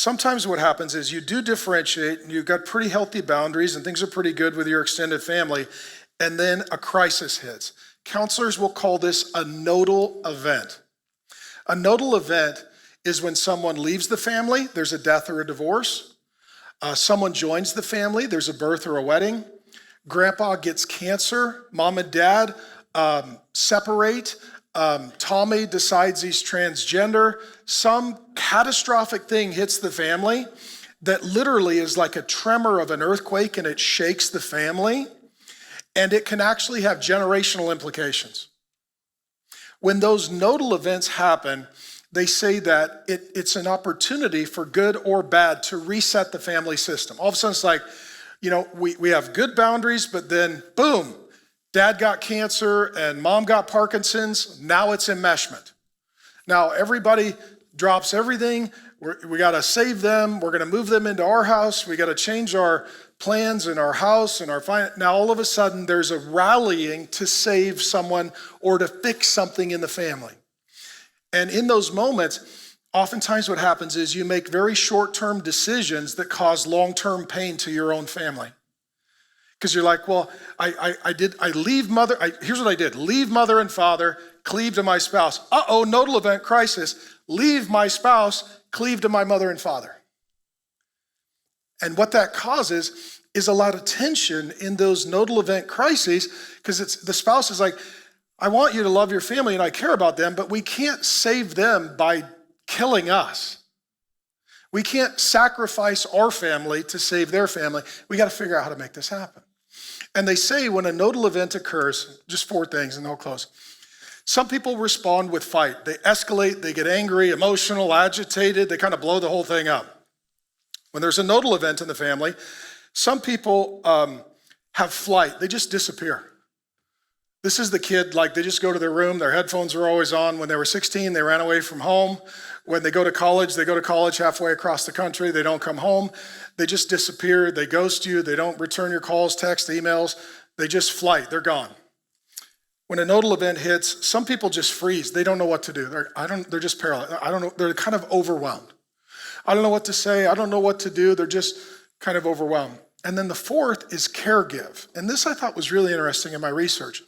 sometimes what happens is you do differentiate and you've got pretty healthy boundaries and things are pretty good with your extended family, and then a crisis hits. Counselors will call this a nodal event. A nodal event is when someone leaves the family, there's a death or a divorce. Someone joins the family, there's a birth or a wedding. Grandpa gets cancer, mom and dad separate. Tommy decides he's transgender. Some catastrophic thing hits the family that literally is like a tremor of an earthquake, and it shakes the family, and it can actually have generational implications. When those nodal events happen, they say that it's an opportunity for good or bad to reset the family system. All of a sudden it's like, we have good boundaries, but then boom, dad got cancer and mom got Parkinson's. Now it's enmeshment. Now everybody drops everything. We got to save them. We're going to move them into our house. We got to change our plans in our house and our finance. Now all of a sudden there's a rallying to save someone or to fix something in the family. And in those moments, oftentimes what happens is you make very short-term decisions that cause long-term pain to your own family. Because you're like, well, here's what I did. Leave mother and father, cleave to my spouse. Nodal event crisis. Leave my spouse, cleave to my mother and father. And what that causes is a lot of tension in those nodal event crises, because the spouse is like, I want you to love your family and I care about them, but we can't save them by killing us. We can't sacrifice our family to save their family. We got to figure out how to make this happen. And they say when a nodal event occurs, just 4 things and I'll close. Some people respond with fight. They escalate, they get angry, emotional, agitated, they kind of blow the whole thing up. When there's a nodal event in the family, some people have flight. They just disappear. This is the kid, like they just go to their room, their headphones are always on. When they were 16, they ran away from home. When they go to college halfway across the country, they don't come home. They just disappear, they ghost you, they don't return your calls, text, emails, they just flight, they're gone. When a nodal event hits, some people just freeze, they don't know what to do. They're just paralyzed, I don't know, they're kind of overwhelmed. I don't know what to say, I don't know what to do, they're just kind of overwhelmed. And then the 4th is caregive. And this I thought was really interesting in my research.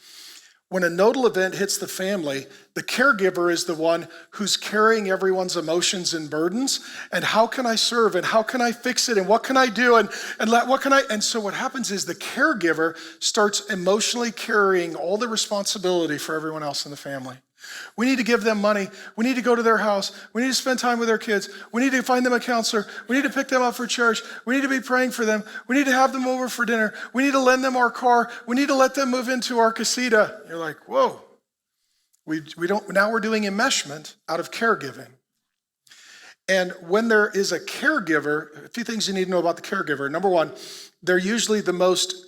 When a nodal event hits the family, the caregiver is the one who's carrying everyone's emotions and burdens. And how can I serve? And how can I fix it? And what can I do? And so what happens is the caregiver starts emotionally carrying all the responsibility for everyone else in the family. We need to give them money. We need to go to their house. We need to spend time with their kids. We need to find them a counselor. We need to pick them up for church. We need to be praying for them. We need to have them over for dinner. We need to lend them our car. We need to let them move into our casita. You're like, whoa. Now we're doing enmeshment out of caregiving. And when there is a caregiver, a few things you need to know about the caregiver. Number 1, they're usually the most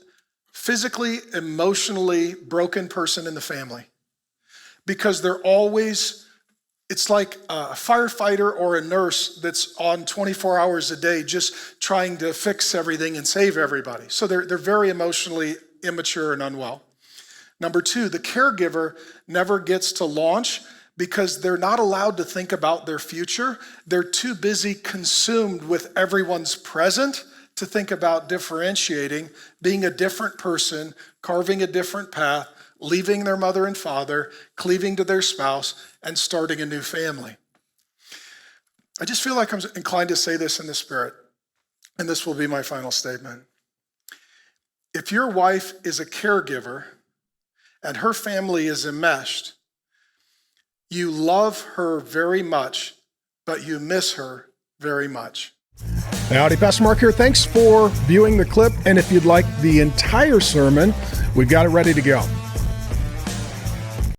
physically, emotionally broken person in the family. Because it's like a firefighter or a nurse that's on 24 hours a day just trying to fix everything and save everybody. So they're very emotionally immature and unwell. Number 2, the caregiver never gets to launch because they're not allowed to think about their future. They're too busy consumed with everyone's present to think about differentiating, being a different person, carving a different path, leaving their mother and father, cleaving to their spouse, and starting a new family. I just feel like I'm inclined to say this in the Spirit, and this will be my final statement. If your wife is a caregiver and her family is enmeshed, you love her very much, but you miss her very much. Hey, howdy, Pastor Mark here. Thanks for viewing the clip, and if you'd like the entire sermon, we've got it ready to go.